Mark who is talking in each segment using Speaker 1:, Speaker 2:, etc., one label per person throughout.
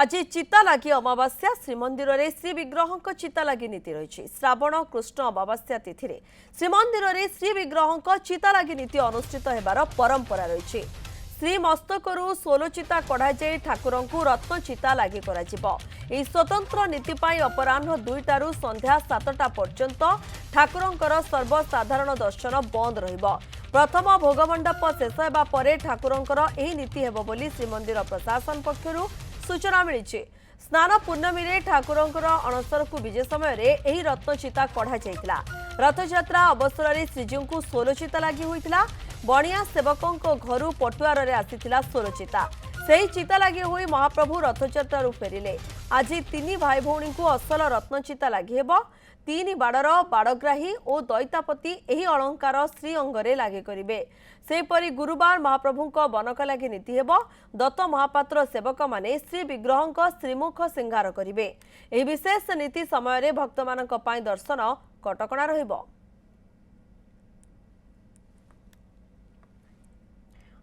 Speaker 1: आज चिता लगी अमावास्या श्रीमंदिर में श्री विग्रह चिता लगी नीति रही। श्रावण कृष्ण अमावास्या तिथि श्रीमंदिर में श्री विग्रह चिता लगी नीति अनुष्ठित होबार परंपरा रही। श्री मस्तकरू 16 चिता कढ़ा ठाकुर को रत्न चिता लगी स्वतंत्र नीति अपराह्न 2टारू संध्या 7टा पर्यंत ठाकुरंकर सर्वसाधारण दर्शन बंद रहिबो। प्रथम भोगमंडप शेष होगा पर ठाकुरंकर एही नीति हेबो बोली श्रीमंदिर प्रशासन पक्षरु सूचना मिली। स्नान पूर्णमी रे ठाकुरंकर अणसर को विजय समय रे एही रत्न चिता कढ़ा जाइतिला। रथयात्रा अवसर में श्रीजीव को 16 चिता लगी होइतिला। बणिया सेवकों घरू पटुआर रे आसीतिला 16 चिता। सही चिता लगी हुई महाप्रभु रथयात्रा फेरिले। आज 3 भाई भौणी को असल रत्न चिता लगी हेबो। 3 बाड़र बाड़ग्राही और दैतापति एही अलंकार श्री अंगरे लागे करिवे। सेपरि गुरुवार महाप्रभु बनक लगी नीति हेबो। दत्त महापात्र सेवक माने श्री विग्रह श्रीमुख सिंगार करिवे। एही विशेष नीति समय रे भक्तमानक पई दर्शन कटकणा रहिबो।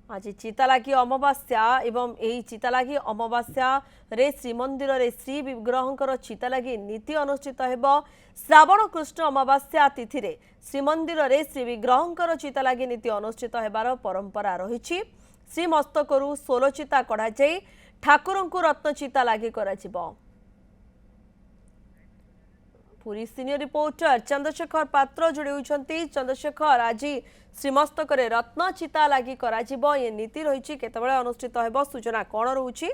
Speaker 1: आज चितालागी अमावास्या एवं यही चितालागी अमावास्या रे श्रीमंदिर रे श्री विग्रह चितालागी नीति अनुष्ठित हेबो। श्रावण कृष्ण अमावास्या तिथि रे श्रीमंदिर रे श्री विग्रह चितालागी नीति अनुष्ठित हेबार परंपरा रही। श्री मस्तकरू 16 चिता कढ़ा जाई ठाकुर को रत्न चिता लागी कराजिबो। पूरी सीनियर रिपोर्टर चंद्रशेखर पात्र जोड़ी होती। चंद्रशेखर, आज श्रीमस्तक रत्न चिता लगी कराजिबो ये नीति रही केतबेले अनुष्ठित हेबो सूचना कौन रहुछि?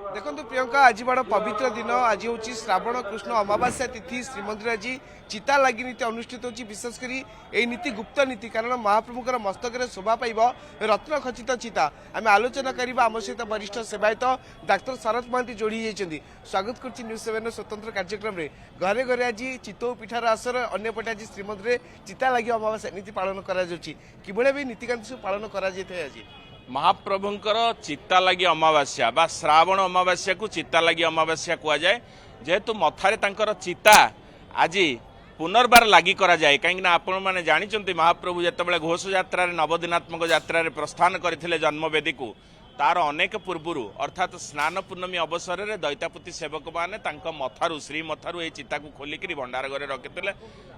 Speaker 2: देखो प्रियंका, आज बड़ पवित्र दिन। आज हूँ श्रावण कृष्ण अमावास्या तिथि। श्रीमंदिर आज चिता लगी नीति अनुष्ठित होची। विशेषकर यही नीति गुप्त नीति, कारण महाप्रभुकर मस्तक शोभा पाइब रत्न खचित चिता। आम आलोचना करवा आम सहित वरिष्ठ सेवायत डाक्तर शरद महांती जोड़ी जाइए। स्वागत कर न्यूज 7 स्वतंत्र कार्यक्रम में। घरे घरे आज चितौ पिठार आसर, अन्यपटे आज श्रीमंदिर चिता लगी अमावास्या नीति पालन कर नीतिकांति सब पालन कर
Speaker 3: महाप्रभुंकर चिता लगी अमावास्या बा श्रावण अमावास्या को चिता लगी अमावास्या कह जाए। जेहेतु मथारे तांकर चिता आज पुनर्बार लगी करा जाए। कहीं आपण मैंने जानी महाप्रभु जितेबाला घोष यात्रा नवदिनात्मक यात्रा प्रस्थान करथिले जन्मवेदी को, तार अनेक पूर्वरु अर्थात स्नान पूर्णमी अवसर में दैतापति सेवक माने तांका मथारू श्री मथारू ये चिता को खोलिकी भंडार घरे रखिथिले।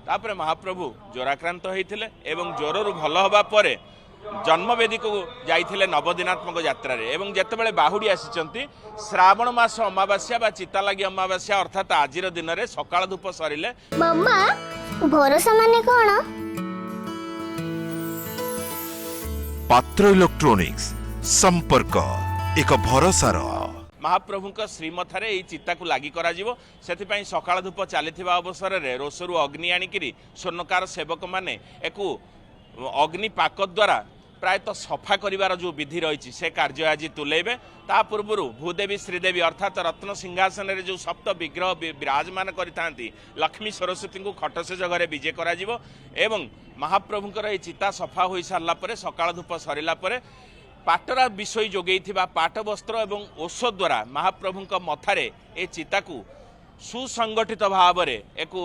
Speaker 3: तापरे महाप्रभु ज्वराक्रांत होइथिले एवं ज्वररू भल हबा परे जन्मवेदी को जाइथिले नवदिनात्मक यात्रा रे। एवं जेतेबेले बाहुडी आसीचंती श्रावण मास अमावास्या बा चिता लगी अमावास्या अर्थात आजिर दिन रे सकाळ धूप सरिले।
Speaker 4: मम्मा भरोसा माने कोन?
Speaker 5: पात्र इलेक्ट्रॉनिक्स संपर्क एक भरोसार।
Speaker 3: महाप्रभुक श्रीमथारे यही चिता को लगी करा जीवो। सेथिपई सकाळ धूप चलीथिबा अवसर रे रोसरु अग्नि आनिकिरी स्वर्णकार सेवक माने एकु अग्नि पाक द्वारा प्रायतः सफा करिवार जो विधि रही से कार्य आज तुलेबे। ता पूर्व भूदेवी श्रीदेवी अर्थात रत्न सिंहासन रे जो सप्त विग्रह विराजमान करितांती लक्ष्मी सरस्वती को खटसेज घरे विजे करा जीवो। एवं महाप्रभुंकर ये चिता सफा हो सारला परे सकाळ धूप सरिला परे पाटरा विषय जोगई पाट वस्त्र एवं औषध द्वारा महाप्रभुंक मथारे ए चिता को सुसंगठित भाव में एक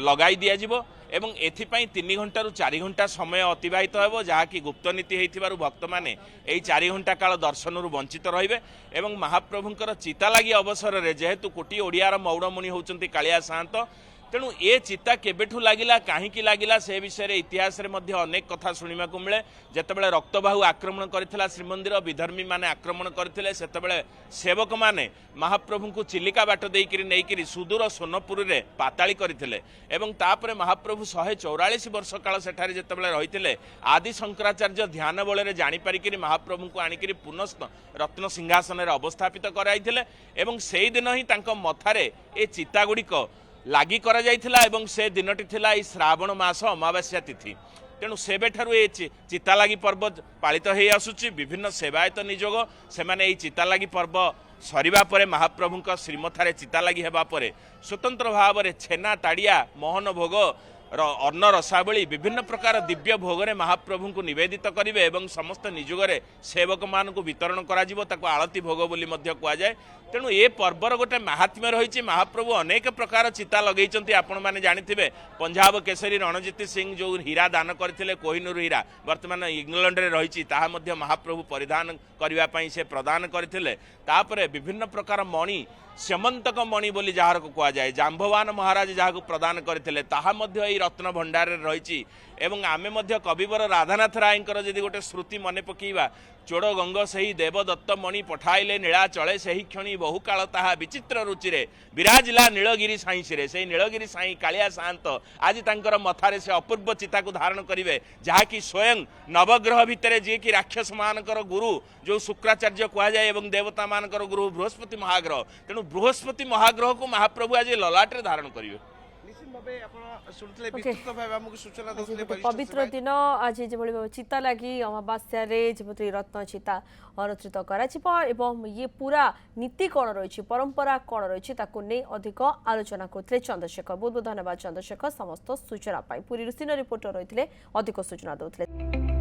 Speaker 3: लगाई दिया एवं एथिपाई 3 घंटा 4 घंटा समय अतिबाहित होबो, जहाँकि गुप्त नीति होइथिबारु भक्त माने एई 4 घंटा काल दर्शनरू वंचित रहिबे। एवं महाप्रभुंकर चिता लगी अवसर रे जेहेतु कोटी ओडियार मौड़मुनि होउचंती कालिया साहंत, तेणु ए चिता केबेठू लागिला काहींकी लागिला से विषय रे इतिहास रे मध्य अनेक कथा सुनिमा को मिले। जेतेबेले रक्तबाहु आक्रमण करथिला श्रीमंदिर विधर्मी माने आक्रमण करथिले, सेतेबेले सेवक माने महाप्रभु को चिलिका बाट देइकिरी नेइकिरी सुदूर सोनपुर रे पाताली करथिले। एवं तापरे महाप्रभु 144 वर्ष काल सेठारे जेतेबेले रहिथिले आदि शंकराचार्य ध्यान बळे रे जानि परिकिरी महाप्रभु को आनिकिरी पुनः रत्न सिंहासन रे अवस्थापित कराइथिले। एवं सेही दिन ही तांको मथारे ए चिता गुड़िक लगी करा जाइथिला एवं से दिनटी थिला ई श्रावण मास अमावास्या तिथि। तेणु सेबेठारु ए चिता लगी पर्व पालित हो आसुची। विभिन्न सेवायत निजोग से माने चिता लगी पर्व सरिबा परे महाप्रभुंक श्रीमथारे चिता लगी हेबा परे स्वतंत्र भाव में छेना ताड़िया मोहन भोग अन्न रसावली विभिन्न प्रकार दिव्य भोगरे महाप्रभु को निवेदित करेंगे एवं समस्त निजुगरे सेवक मान को वितरण कर आलती भोग बोली कहुए। तेणु ए पर्वर गोटे महात्म्य रही। महाप्रभु अनेक प्रकार चिता लगे आपण मैंने जानी पंजाब केसरी रणजीत सिंह जो हीरा दान करते कोहिनूर हीरा वर्तमान इंग्लैंड रे रही महाप्रभु परिधान करने से प्रदान करते। विभिन्न प्रकार मणि श्यमंतक मणि बोली जार को कह जाए जाम्बवान महाराज जहाँ को प्रदान करते रत्न भंडार रही। एवं आमे मध्य कविवर राधानाथ रायकर जदि गोटे श्रुति मन पकईवा चोड़ गंग सही देवदत्त मणि पठाइले नीला चले सही क्षणी बहु काल ताहा विचित्र रुचिरे विराजिला नीलगिरी साईंसी से नीलगिरी साई कालिया सात आज तांकर मथारे से अपूर्व चिता को धारण करेंगे जहाँकि स्वयं नवग्रह भितर जी कि राक्षस मानकर गुरु जो शुक्राचार्य कहुए और देवता मानकर गुरु बृहस्पति महाग्रह। तेणु बृहस्पति महाग्रह को महाप्रभु आज ललाटे धारण करेंगे।
Speaker 1: पवित्र दिन आज जो चिता लगी अमावास्या जमी रत्न चिता अनुष्ठित कर ये पूरा नीति कौन रही परंपरा कौन रही नहीं अधिक आलोचना करते चंद्रशेखर। बहुत बहुत धन्यवाद चंद्रशेखर समस्त सूचना पूरी सीनियर रिपोर्टर रही अधिक सूचना देते।